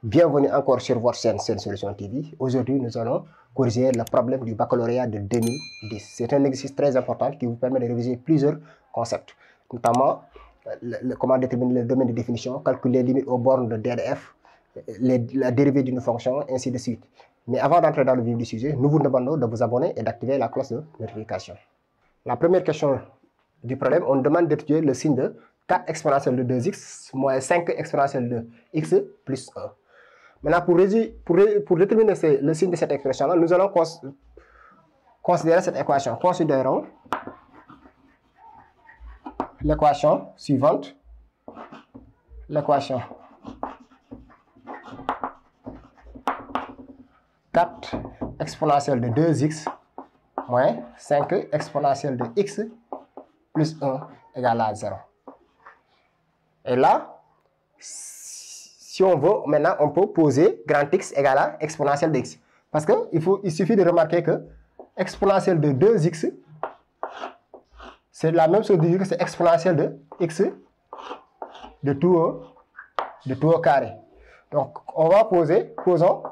Bienvenue encore sur votre chaîne Solution TV. Aujourd'hui, nous allons corriger le problème du baccalauréat de 2010. C'est un exercice très important qui vous permet de réviser plusieurs concepts, notamment comment déterminer le domaine de définition, calculer les limites aux bornes de DDF, la dérivée d'une fonction, ainsi de suite. Mais avant d'entrer dans le vif du sujet, nous vous demandons de vous abonner et d'activer la cloche de notification. La première question du problème, on demande d'étudier le signe de 4 exponentielle de 2x moins 5 exponentielle de x plus 1. Maintenant, pour déterminer le signe de cette expression-là, nous allons considérer cette équation. Considérons l'équation suivante. L'équation 4 exponentielle de 2x moins 5 exponentielle de x plus 1 égale à 0. Et là, si on veut, maintenant, on peut poser grand X égale à exponentielle de x. Parce qu'il suffit de remarquer que exponentielle de 2x, c'est la même chose de dire que c'est exponentielle de x de tout au carré. Donc, on va posons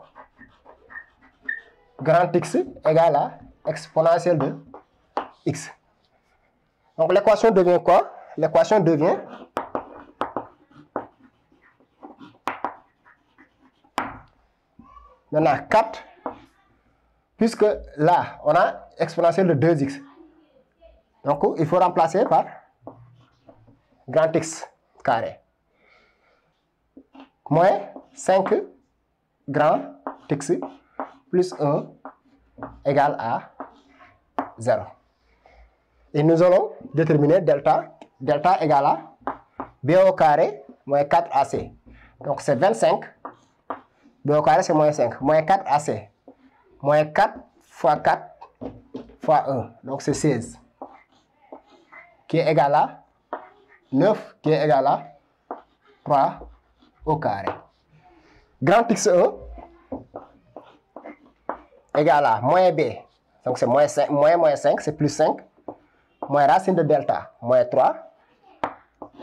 grand X égale à exponentielle de x. Donc, l'équation devient quoi? L'équation devient maintenant 4, puisque là, on a exponentielle de 2x. Donc, il faut remplacer par grand X carré. Moins 5 grand X plus 1 égale à 0. Et nous allons déterminer delta. Delta égale à b au carré moins 4ac. Donc, c'est 25. B au carré, c'est moins 5. Moins 4ac. Moins 4 fois 4 fois 1. Donc, c'est 16. Qui est égal à 9, qui est égal à 3 au carré. Grand X1 égale à moins B. Donc, c'est moins 5, moins 5, c'est plus 5. Moins racine de delta, moins 3.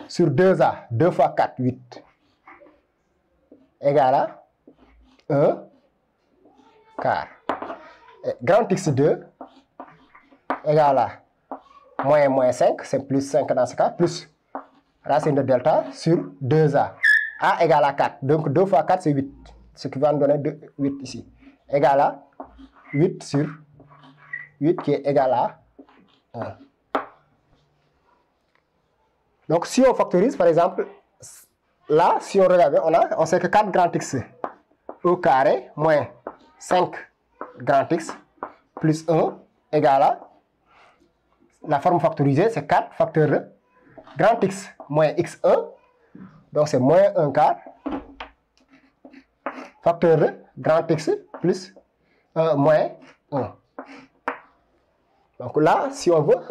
Sur 2A, 2 fois 4, 8. Égale à 1 quart. Et grand X2 égale à moins 5, c'est plus 5 dans ce cas, plus racine de delta sur 2A. A égale à 4, donc 2 fois 4 c'est 8, ce qui va nous donner 8 ici. Égale à 8 sur 8 qui est égal à 1. Donc si on factorise par exemple, là si on regarde, on sait que 4 grand X au carré moins 5 grand X plus 1 égale à, la forme factorisée c'est 4 facteur de grand X moins x1, donc c'est moins 1 quart facteur de grand X plus moins 1. Donc là, si on veut,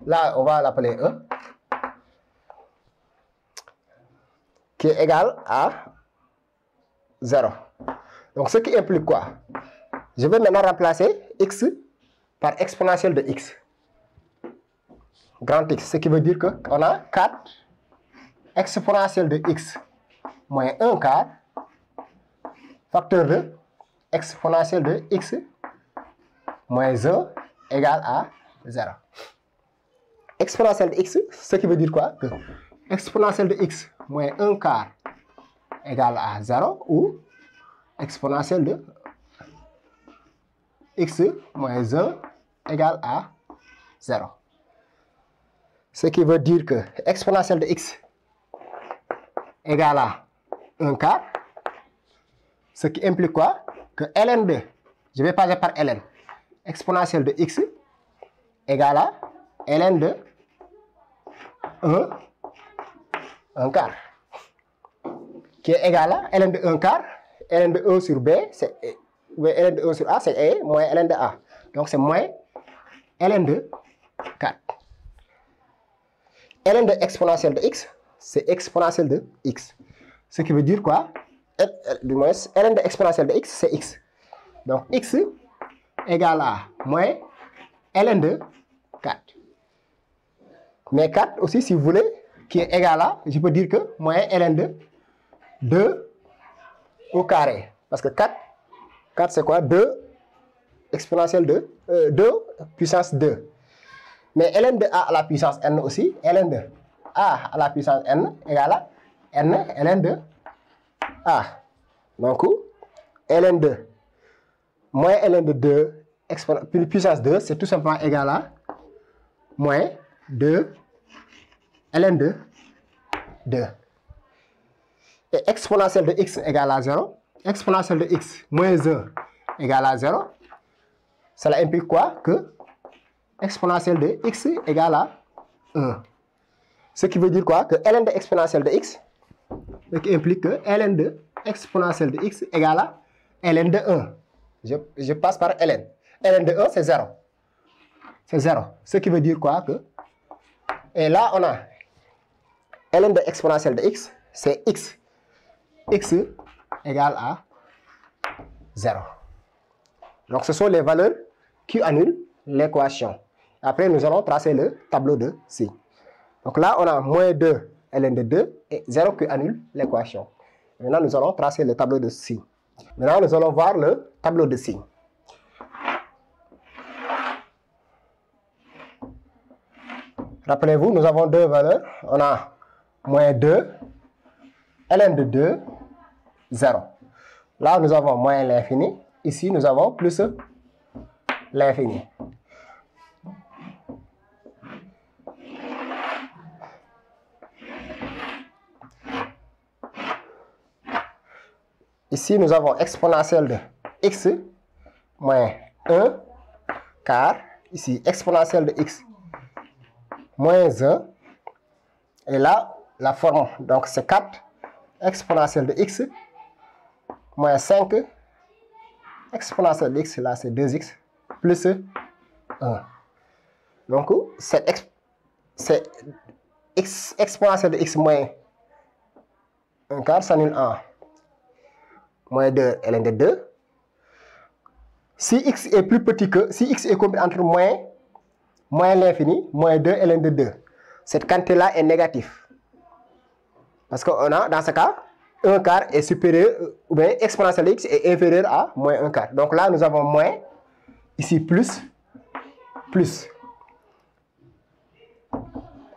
là on va l'appeler 1, qui est égal à 0. Donc, ce qui implique quoi? Je vais maintenant remplacer x par exponentielle de x. Grand X, ce qui veut dire qu'on a 4 exponentielle de x moins 1 quart facteur de exponentielle de x moins 1 égale à 0. Exponentielle de x, ce qui veut dire quoi? Que exponentielle de x moins 1 quart égale à 0 ou exponentielle de x moins 1 égale à 0. Ce qui veut dire que exponentielle de x égale à 1 quart. Ce qui implique quoi? Que ln de, je vais passer par ln, exponentielle de x égale à ln de 1 quart. Qui est égal à ln de 1 quart, ln de 1 sur b, c'est ln de 1 sur a, c'est e, moins ln de a. Donc c'est moins ln de 4. ln de exponentielle de x, c'est exponentielle de x. Ce qui veut dire quoi? Du moins, ln de exponentielle de x, c'est x. Donc x égale à moins ln de 4. Mais 4 aussi, si vous voulez, qui est égal à, je peux dire que moins ln de 2 au carré. Parce que 4 c'est quoi? 2 exponentielle de 2 puissance 2. Mais ln de a à la puissance n aussi, ln de a à la puissance n égale à n ln de a. Donc, ln de moins ln de 2 puissance 2, c'est tout simplement égal à moins 2 ln de 2. Et exponentielle de x égale à 0. Exponentielle de x moins 1 égale à 0. Cela implique quoi? Que exponentielle de x égale à 1. Ce qui veut dire quoi? Que ln de exponentielle de x, ce qui implique que ln de exponentielle de x égale à ln de 1. Je passe par ln. ln de 1, c'est 0. C'est 0. Ce qui veut dire quoi? Que, et là, on a ln de exponentielle de x, c'est x. X égale à 0. Donc, ce sont les valeurs qui annulent l'équation. Après, nous allons tracer le tableau de signes. Donc là, on a moins 2 ln de 2 et 0 qui annule l'équation. Maintenant, nous allons tracer le tableau de signes. Maintenant, nous allons voir le tableau de signes. Rappelez-vous, nous avons deux valeurs. On a moins 2, ln de 2, 0. Là, nous avons moins l'infini. Ici, nous avons plus l'infini. Ici, nous avons exponentielle de x moins 1 quart. Ici, exponentielle de x moins 1. Et là, la forme, donc c'est 4 exponentielle de x moins 5 exponentielle de x, là c'est 2x plus 1. Donc, c'est exponentielle de x moins 1 quart s'annule en moins 2 ln de 2. Si x est plus petit que, si x est compris entre moins l'infini, moins 2 ln de 2, cette quantité-là est négative. Parce qu'on a, dans ce cas, 1 quart est supérieur, ou bien exponentielle de x est inférieur à moins 1 quart. Donc là, nous avons moins, ici plus, plus.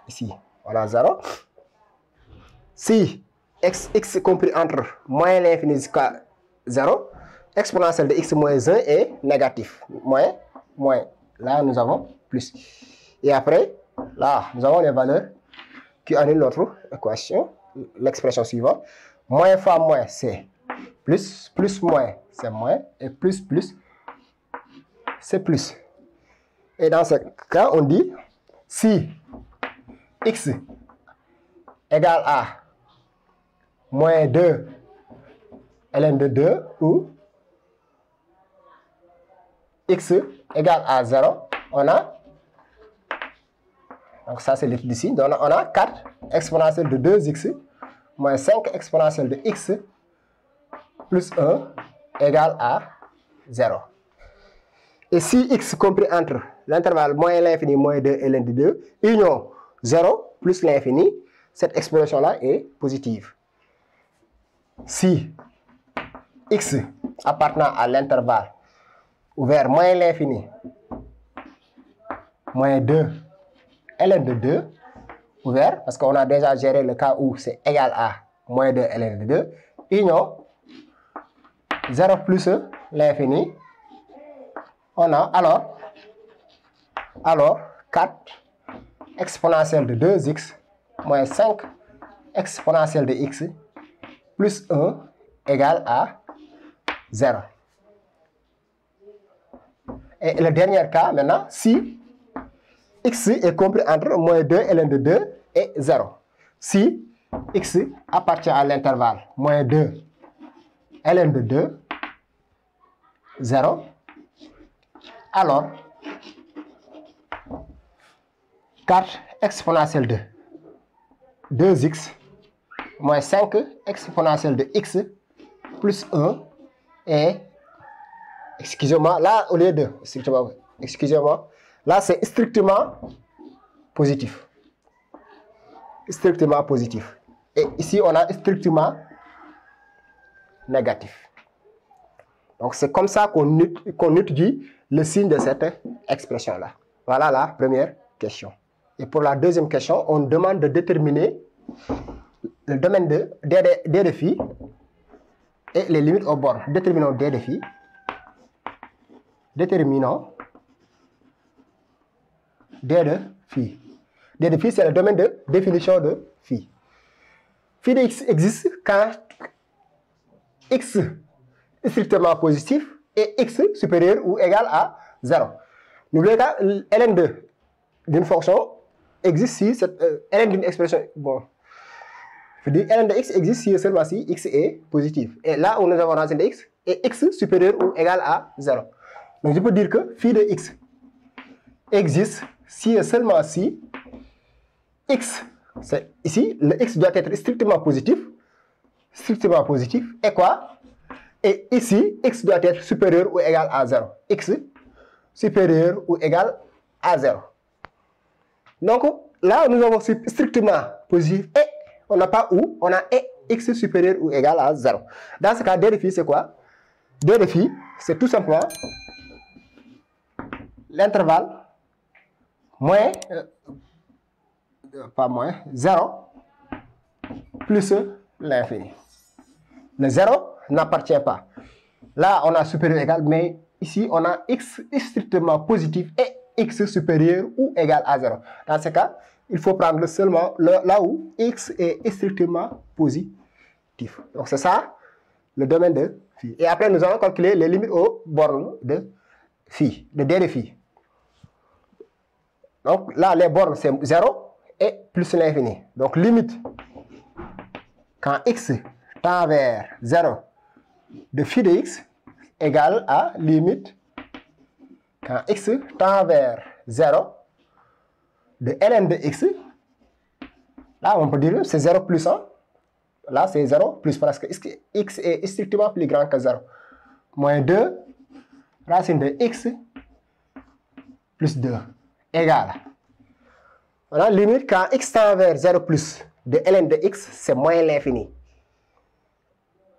Ici, voilà 0. Si x est compris entre moins l'infini jusqu'à 0, exponentielle de x moins 1 est négatif. Moins. Là, nous avons plus. Et après, là, nous avons les valeurs qui annulent notre équation. L'expression suivante. Moins fois moins, c'est plus. Plus moins, c'est moins. Et plus, c'est plus. Et dans ce cas, on dit si x égale à moins 2 ln de 2 ou x égale à 0, on a, donc ça c'est l'étude ici, donc on a 4 exponentielle de 2x moins 5 exponentielle de x plus 1 égale à 0. Et si x compris entre l'intervalle moins l'infini moins 2 ln de 2, union 0 plus l'infini, cette expression-là est positive. Si x appartenant à l'intervalle ouvert moins l'infini moins 2 ln de 2 ouvert, parce qu'on a déjà géré le cas où c'est égal à moins 2 ln de 2, union 0 plus l'infini, on a alors 4 exponentielle de 2x moins 5 exponentielle de x plus 1 égale à 0. Et le dernier cas, maintenant, si x est compris entre moins 2 ln de 2 et 0. Si x appartient à l'intervalle moins 2 ln de 2, 0, alors 4 exponentielle de 2x moins 5 exponentielle de x plus 1 et, excusez-moi, là au lieu de, excusez-moi, là c'est strictement positif. Strictement positif. Et ici on a strictement négatif. Donc, c'est comme ça qu'on étudie le signe de cette expression-là. Voilà la première question. Et pour la deuxième question, on demande de déterminer le domaine de D de phi et les limites aux bornes. Déterminons D de phi. Déterminons D de phi. D de phi, c'est le domaine de définition de phi. Phi de x existe quand x est strictement positif et x supérieur ou égal à 0. N'oubliez pas, ln2 d'une fonction existe si cette ln d'une expression, bon, je dis ln de x existe si seulement si x est positif. Et là où nous avons racine de x est x supérieur ou égal à 0. Donc je peux dire que phi de x existe si et seulement si x, c'est ici, le x doit être strictement positif, et quoi? Et ici, x doit être supérieur ou égal à 0. X supérieur ou égal à 0. Donc là, nous avons strictement positif et on n'a pas où, on a et x supérieur ou égal à 0. Dans ce cas, D de phi, c'est quoi? D de phi, c'est tout simplement l'intervalle moins, pas moins, 0 plus l'infini. Le 0 n'appartient pas. Là, on a supérieur égal, mais ici, on a x strictement positif et x supérieur ou égal à 0. Dans ce cas, il faut prendre seulement là où x est strictement positif. Donc, c'est ça, le domaine de phi. Et après, nous allons calculer les limites aux bornes de phi, de D de phi. Donc, là, les bornes, c'est 0 et plus l'infini. Donc, limite, quand x tend vers 0 de phi de x égale à limite quand x tend vers 0 de ln de x. Là, on peut dire que c'est 0 plus 1. Là, c'est 0 plus parce que x est strictement plus grand que 0. Moins 2 racine de x plus 2 égale. Voilà, limite quand x tend vers 0 plus de ln de x, c'est moins l'infini.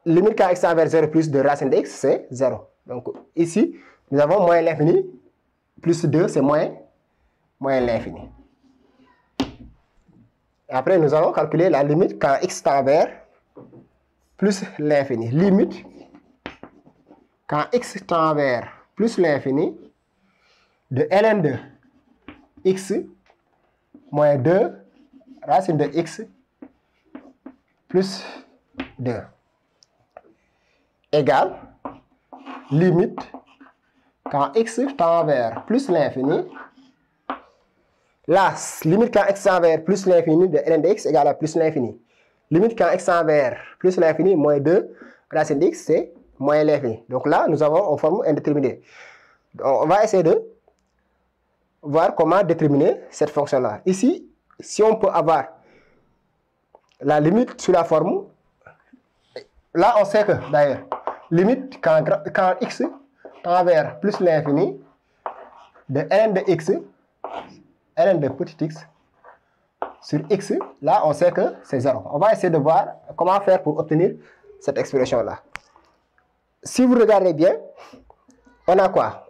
Limite quand x tend vers 0 plus de racine de x, c'est 0. Donc ici, nous avons moins l'infini, plus 2, c'est moins l'infini. Après, nous allons calculer la limite quand x tend vers plus l'infini. Limite quand x tend vers plus l'infini de ln de x moins 2 racine de x plus 2 égale limite quand x tend vers plus l'infini. Là, limite quand x tend vers plus l'infini de ln de x égale à plus l'infini. Limite quand x tend vers plus l'infini, moins 2 racine de x, c'est moins l'infini. Donc là, nous avons une forme indéterminée. Donc, on va essayer de voir comment déterminer cette fonction-là. Ici, si on peut avoir la limite sous la forme, là, on sait que, d'ailleurs, limite quand x tend vers plus l'infini de ln de x, ln de petit x sur x, là, on sait que c'est 0. On va essayer de voir comment faire pour obtenir cette expression-là. Si vous regardez bien, on a quoi?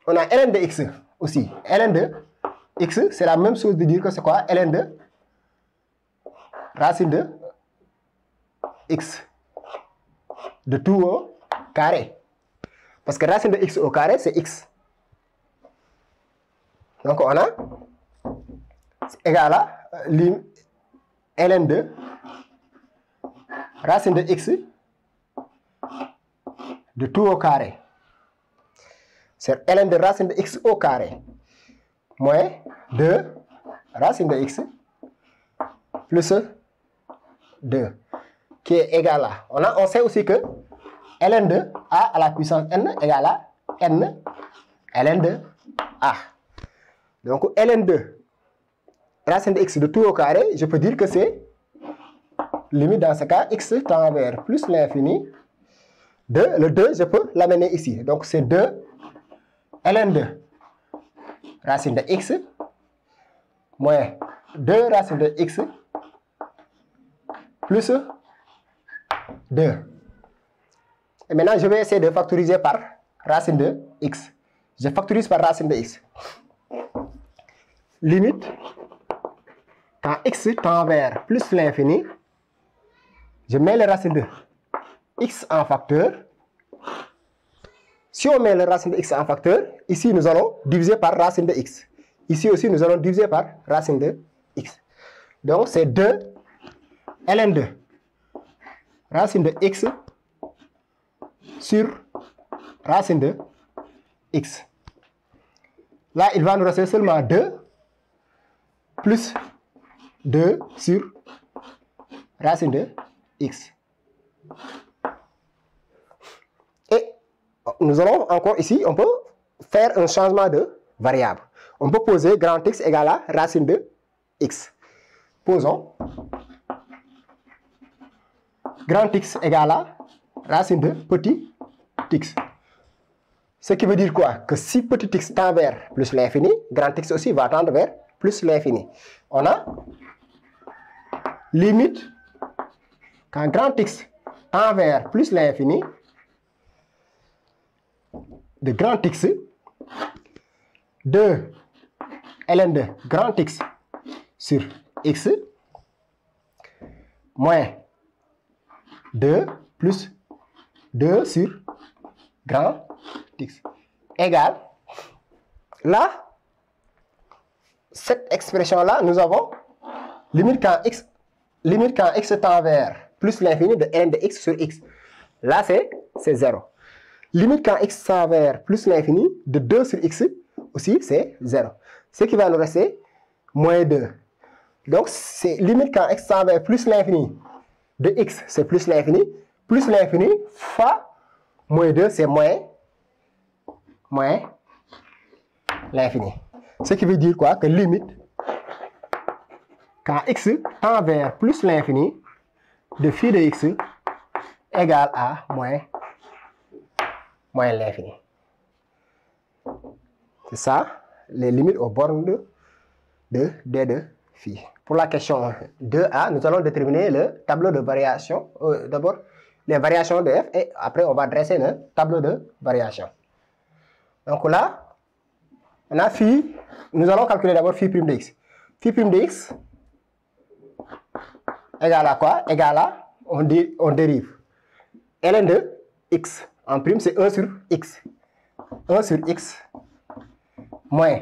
On a ln de x aussi. Ln de x, c'est la même chose de dire que c'est quoi? Ln de racine de x de tout au carré. Parce que racine de x au carré, c'est x. Donc, on a égal à ln de racine de x de tout au carré. C'est ln de racine de x au carré moins 2 racine de x plus 2 qui est égal à, on sait aussi que ln de a à la puissance n égale à n ln de a. Donc ln de racine de x de tout au carré, je peux dire que c'est limite dans ce cas x tend vers plus l'infini de le 2, je peux l'amener ici. Donc c'est 2 ln de racine de x moins 2 racine de x plus 2. Et maintenant, je vais essayer de factoriser par racine de x. Je factorise par racine de x. Limite, quand x tend vers plus l'infini, je mets les racines de x en facteur. Si on met les racines de x en facteur, ici nous allons diviser par racine de x. Ici aussi nous allons diviser par racine de x. Donc c'est 2 ln 2 racine de x sur racine de x. Là, il va nous rester seulement 2 plus 2 sur racine de x. Et nous allons encore ici, on peut faire un changement de variable. On peut poser grand X égale à racine de x. Posons grand X égale à racine de petit x. Ce qui veut dire quoi? Que si petit x tend vers plus l'infini, grand X aussi va tendre vers plus l'infini. On a limite quand grand X tend vers plus l'infini de grand X 2 ln de grand X sur x moins 2 plus 2 sur grand X égale, là, cette expression-là, nous avons limite quand x tend vers plus l'infini de ln de x sur x. Là, c'est 0. Limite quand x tend vers plus l'infini de 2 sur x, aussi, c'est 0. Ce qui va nous rester, moins 2. Donc, c'est limite quand x tend vers plus l'infini de x, c'est plus l'infini fois moins 2, c'est moins l'infini. Ce qui veut dire quoi? Que limite, quand x tend vers plus l'infini de phi de x égale à moins l'infini. C'est ça, les limites aux bornes de D de phi. Pour la question 2a, nous allons déterminer le tableau de variation. D'abord, les variations de f et après, on va dresser le tableau de variation. Donc là, on a phi. Nous allons calculer d'abord phi prime de x. Phi prime de x égale à quoi? Égale à, on dérive. ln de x en prime, c'est 1 sur x. 1 sur x moins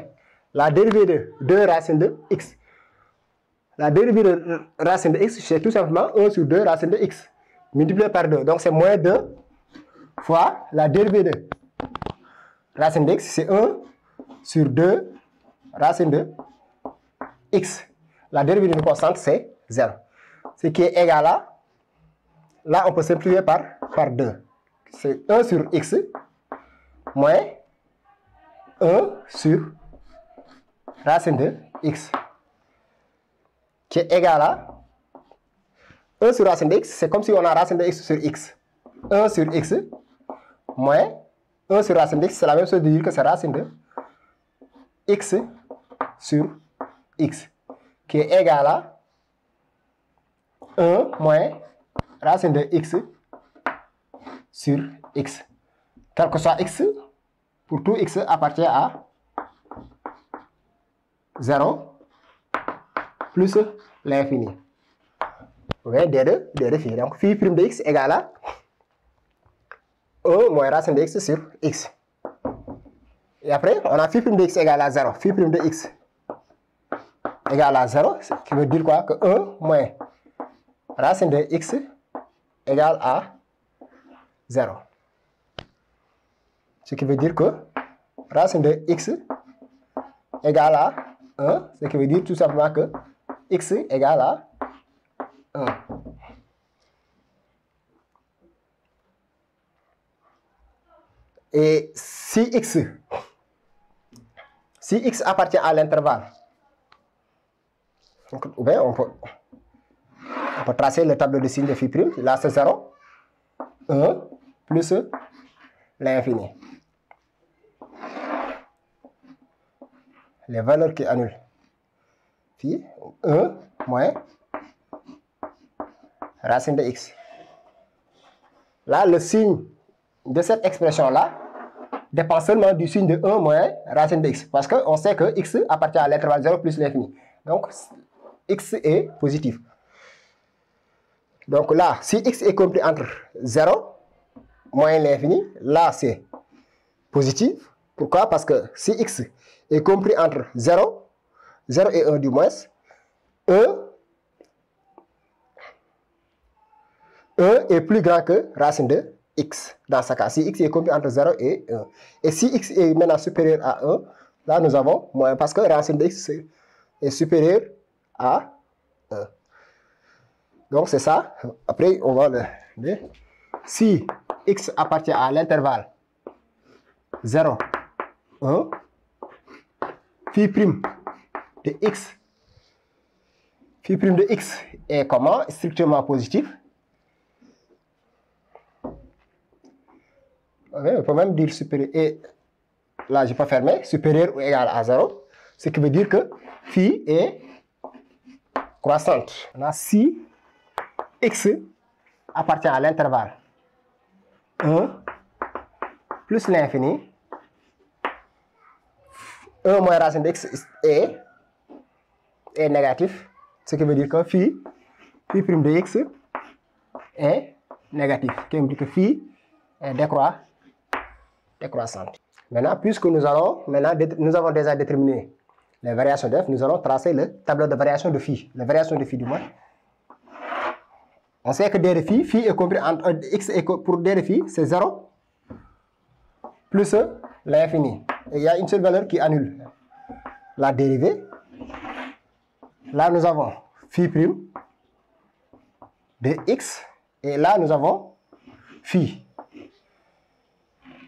la dérivée de 2 racine de x. La dérivée de racine de x, c'est tout simplement 1 sur 2 racine de x multiplié par 2. Donc c'est moins 2 fois la dérivée de racine de x, c'est 1 sur 2 racine de x. La dérivée d'une constante, c'est 0. Ce qui est égal à, là on peut simplifier par 2. C'est 1 sur x moins 1 sur racine de x. Qui est égal à 1 sur racine de x, c'est comme si on a racine de x sur x. 1 sur x moins 1 sur racine de x, c'est la même chose de dire que c'est racine de x sur x, qui est égal à 1 moins racine de x sur x. Quel que soit x, pour tout x appartient à 0 plus l'infini. Vous voyez, d de phi. Donc, phi prime de x égale à 1 moins racine de x sur x. Et après, on a phi prime de x égale à 0. Phi prime de x égale à 0, ce qui veut dire quoi? Que 1 moins racine de x égale à 0. Ce qui veut dire que racine de x égale à 1, ce qui veut dire tout simplement que x égale à 1. Et si x appartient à l'intervalle, on peut tracer le tableau de signe de phi prime. Là, c'est 0, 1 plus l'infini. Les valeurs qui annulent. Phi, 1 moins racine de x. Là, le signe de cette expression-là dépend seulement du signe de 1 moins racine de x. Parce qu'on sait que x appartient à l'intervalle 0 plus l'infini. Donc, x est positif. Donc là, si x est compris entre 0 moins l'infini, là c'est positif. Pourquoi? Parce que si x est compris entre 0 et 1 du moins, 1 est plus grand que racine de x dans ce cas. Si x est compris entre 0 et 1. Et si x est maintenant supérieur à 1, là nous avons moins parce que racine de x est supérieur à 1. Donc c'est ça. Après, on va le dire. Si x appartient à l'intervalle 0, 1, phi prime de x est comment? Strictement positif. On peut même dire supérieur. Et là, je peux fermer. Supérieur ou égal à 0. Ce qui veut dire que phi est croissante. Là, si x appartient à l'intervalle 1 plus l'infini, 1 moins racine de x est négatif. Ce qui veut dire que phi prime de x est négatif. Ce qui veut dire que phi est décroissante. Maintenant, puisque nous avons déjà déterminé les variations de f, nous allons tracer le tableau de variation de phi. La variation de phi du moins. On sait que d de phi est compris entre x et pour d de phi, c'est 0 plus l'infini. Et il y a une seule valeur qui annule la dérivée. Là, nous avons phi prime de x. Et là, nous avons phi.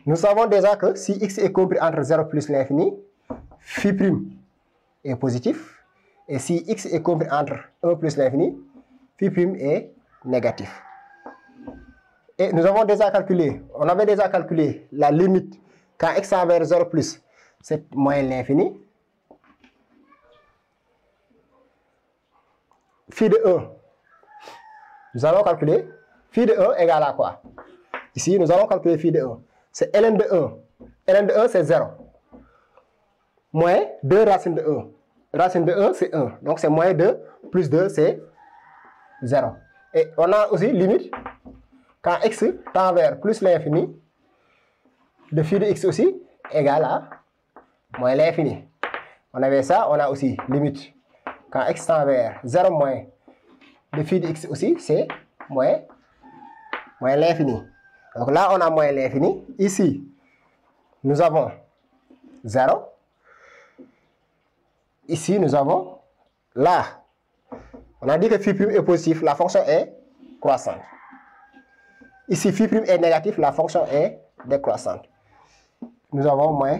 Nous savons déjà que si x est compris entre 0 plus l'infini, phi prime est positif. Et si x est compris entre 1 plus l'infini, phi prime est négatif. Et nous avons déjà calculé, on avait déjà calculé la limite quand x tend vers 0 plus, c'est moins l'infini. Phi de 1, nous allons calculer phi de 1 égale à quoi? Ici, nous allons calculer phi de 1. C'est ln de 1. ln de 1, c'est 0. Moins 2 racine de 1. Racine de 1, c'est 1. Donc, c'est moins 2 plus 2, c'est 0. Et on a aussi limite quand x tend vers plus l'infini de phi de x aussi égale à moins l'infini. On avait ça, on a aussi limite quand x tend vers 0 moins de phi de x aussi, c'est moins l'infini. Donc là, on a moins l'infini. Ici, nous avons 0. Ici, nous avons là. On a dit que phi prime est positif, la fonction est croissante. Ici, phi prime est négatif, la fonction est décroissante. Nous avons moins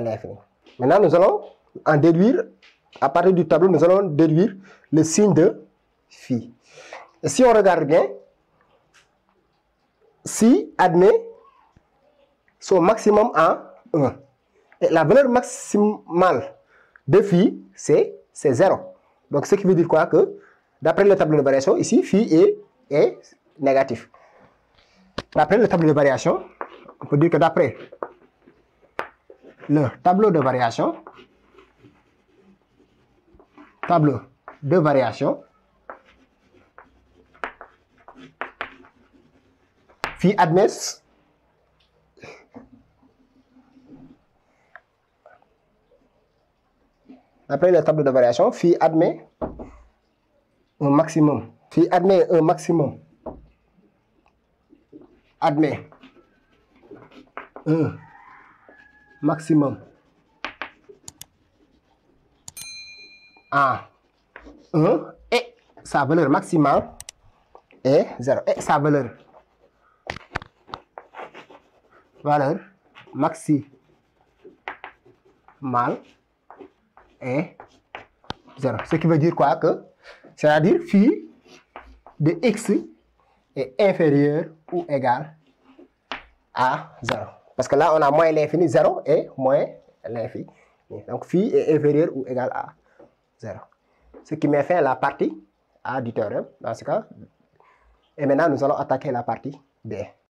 l'infini. Maintenant, nous allons en déduire, à partir du tableau, nous allons déduire le signe de phi. Et si on regarde bien, si admet son maximum en 1. Et la valeur maximale de phi, c'est 0. Donc, ce qui veut dire quoi? Que d'après le tableau de variation, ici, phi est négatif. D'après le tableau de variation, on peut dire que d'après le tableau de variation, phi admet d'après le tableau de variation, phi admet un maximum. Phi admet un maximum. Admet un maximum en 1 et sa valeur maximale est 0. Et sa valeur maximale est 0. Ce qui veut dire quoi? Que c'est-à-dire phi de x est inférieur ou égal à 0. Parce que là, on a moins l'infini, 0 et moins l'infini. Donc, phi est inférieur ou égal à 0. Ce qui met fin à la partie A du théorème, dans ce cas. Et maintenant, nous allons attaquer la partie B.